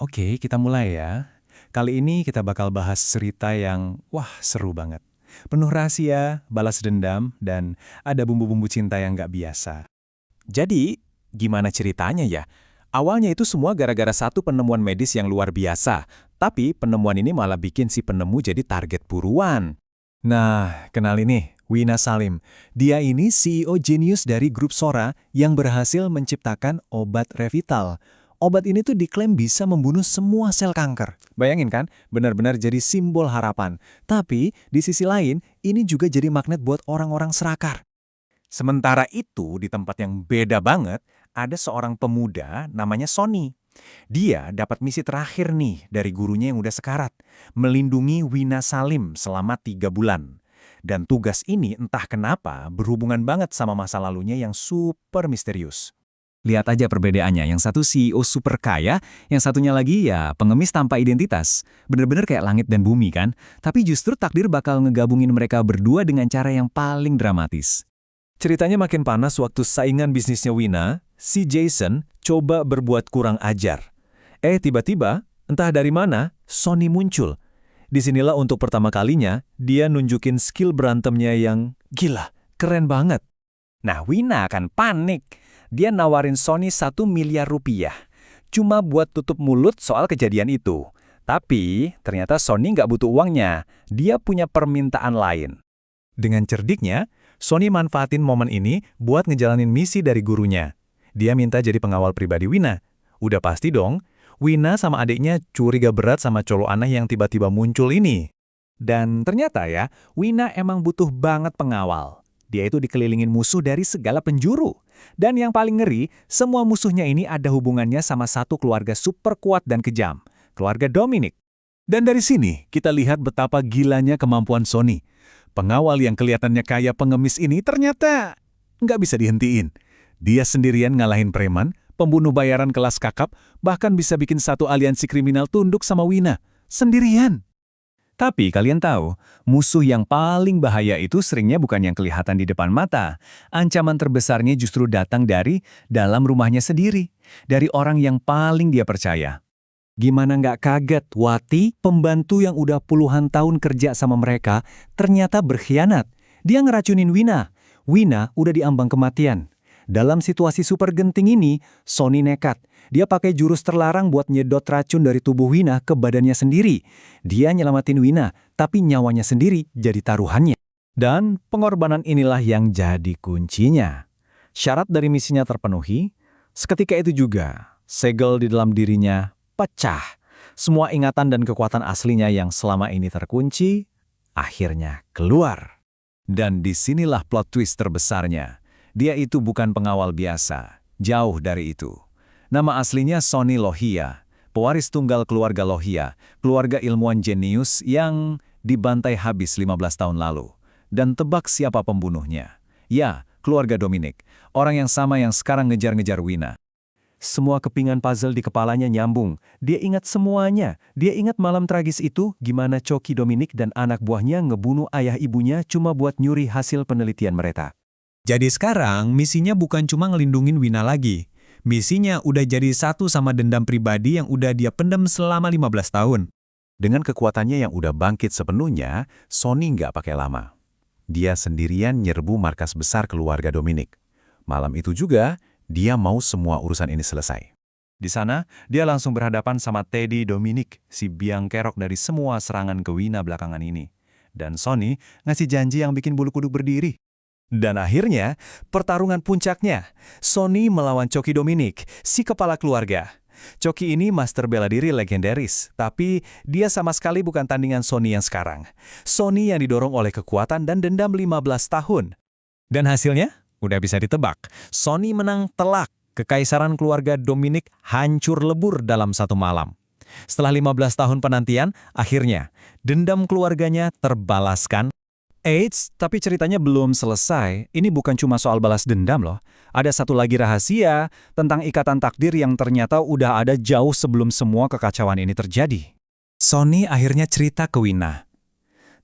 Oke, kita mulai ya. Kali ini kita bakal bahas cerita yang, wah, seru banget. Penuh rahasia, balas dendam, dan ada bumbu-bumbu cinta yang nggak biasa. Jadi, gimana ceritanya ya? Awalnya itu semua gara-gara satu penemuan medis yang luar biasa. Tapi penemuan ini malah bikin si penemu jadi target buruan. Nah, kenal ini, Wina Salim. Dia ini CEO jenius dari grup Sora yang berhasil menciptakan obat Revital. Obat ini tuh diklaim bisa membunuh semua sel kanker. Bayangin kan, benar-benar jadi simbol harapan. Tapi, di sisi lain, ini juga jadi magnet buat orang-orang serakah. Sementara itu, di tempat yang beda banget, ada seorang pemuda namanya Sony. Dia dapat misi terakhir nih dari gurunya yang udah sekarat, melindungi Wina Salim selama 3 bulan. Dan tugas ini entah kenapa berhubungan banget sama masa lalunya yang super misterius. Lihat aja perbedaannya, yang satu CEO super kaya, yang satunya lagi ya pengemis tanpa identitas. Bener-bener kayak langit dan bumi kan? Tapi justru takdir bakal ngegabungin mereka berdua dengan cara yang paling dramatis. Ceritanya makin panas waktu saingan bisnisnya Wina, si Jason, coba berbuat kurang ajar. Tiba-tiba, entah dari mana, Sony muncul. Disinilah untuk pertama kalinya, dia nunjukin skill berantemnya yang gila, keren banget. Nah, Wina akan panik. Dia nawarin Sony 1 miliar rupiah. Cuma buat tutup mulut soal kejadian itu. Tapi, ternyata Sony nggak butuh uangnya. Dia punya permintaan lain. Dengan cerdiknya, Sony manfaatin momen ini buat ngejalanin misi dari gurunya. Dia minta jadi pengawal pribadi Wina. Udah pasti dong, Wina sama adiknya curiga berat sama colo aneh yang tiba-tiba muncul ini. Dan ternyata ya, Wina emang butuh banget pengawal. Dia itu dikelilingin musuh dari segala penjuru. Dan yang paling ngeri, semua musuhnya ini ada hubungannya sama satu keluarga super kuat dan kejam, keluarga Dominic. Dan dari sini, kita lihat betapa gilanya kemampuan Sony. Pengawal yang kelihatannya kayak pengemis ini ternyata nggak bisa dihentiin. Dia sendirian ngalahin preman, pembunuh bayaran kelas kakap, bahkan bisa bikin satu aliansi kriminal tunduk sama Wina. Sendirian. Tapi kalian tahu, musuh yang paling bahaya itu seringnya bukan yang kelihatan di depan mata. Ancaman terbesarnya justru datang dari dalam rumahnya sendiri, dari orang yang paling dia percaya. Gimana nggak kaget, Wati, pembantu yang udah puluhan tahun kerja sama mereka, ternyata berkhianat. Dia ngeracunin Wina. Wina udah diambang kematian. Dalam situasi super genting ini, Sony nekat. Dia pakai jurus terlarang buat nyedot racun dari tubuh Wina ke badannya sendiri. Dia nyelamatin Wina, tapi nyawanya sendiri jadi taruhannya. Dan pengorbanan inilah yang jadi kuncinya. Syarat dari misinya terpenuhi, seketika itu juga, segel di dalam dirinya pecah. Semua ingatan dan kekuatan aslinya yang selama ini terkunci, akhirnya keluar. Dan disinilah plot twist terbesarnya. Dia itu bukan pengawal biasa, jauh dari itu. Nama aslinya Sony Lohia, pewaris tunggal keluarga Lohia, keluarga ilmuwan jenius yang dibantai habis 15 tahun lalu. Dan tebak siapa pembunuhnya? Ya, keluarga Dominic, orang yang sama yang sekarang ngejar-ngejar Wina. Semua kepingan puzzle di kepalanya nyambung. Dia ingat semuanya. Dia ingat malam tragis itu, gimana Coki Dominic dan anak buahnya ngebunuh ayah ibunya cuma buat nyuri hasil penelitian mereka. Jadi sekarang misinya bukan cuma ngelindungin Wina lagi. Misinya udah jadi satu sama dendam pribadi yang udah dia pendam selama 15 tahun. Dengan kekuatannya yang udah bangkit sepenuhnya, Sony nggak pakai lama. Dia sendirian nyerbu markas besar keluarga Dominic. Malam itu juga, dia mau semua urusan ini selesai. Di sana, dia langsung berhadapan sama Teddy Dominic, si biang kerok dari semua serangan ke Wina belakangan ini. Dan Sony ngasih janji yang bikin bulu kuduk berdiri. Dan akhirnya, pertarungan puncaknya, Sony melawan Coki Dominic, si kepala keluarga. Coki ini master bela diri legendaris, tapi dia sama sekali bukan tandingan Sony yang sekarang. Sony yang didorong oleh kekuatan dan dendam 15 tahun. Dan hasilnya? Udah bisa ditebak. Sony menang telak. Kekaisaran keluarga Dominic hancur lebur dalam satu malam. Setelah 15 tahun penantian, akhirnya dendam keluarganya terbalaskan. Tapi ceritanya belum selesai. Ini bukan cuma soal balas dendam loh. Ada satu lagi rahasia tentang ikatan takdir yang ternyata udah ada jauh sebelum semua kekacauan ini terjadi. Sony akhirnya cerita ke Wina.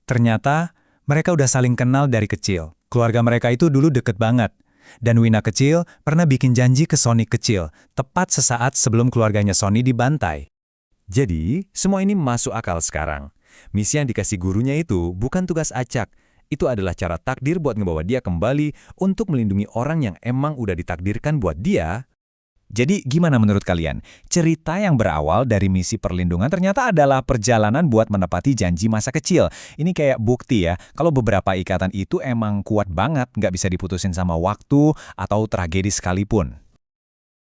Ternyata mereka udah saling kenal dari kecil. Keluarga mereka itu dulu deket banget. Dan Wina kecil pernah bikin janji ke Sony kecil, tepat sesaat sebelum keluarganya Sony dibantai. Jadi, semua ini masuk akal sekarang. Misi yang dikasih gurunya itu bukan tugas acak. Itu adalah cara takdir buat ngebawa dia kembali untuk melindungi orang yang emang udah ditakdirkan buat dia. Jadi gimana menurut kalian? Cerita yang berawal dari misi perlindungan ternyata adalah perjalanan buat menepati janji masa kecil. Ini kayak bukti ya, kalau beberapa ikatan itu emang kuat banget, nggak bisa diputusin sama waktu atau tragedi sekalipun.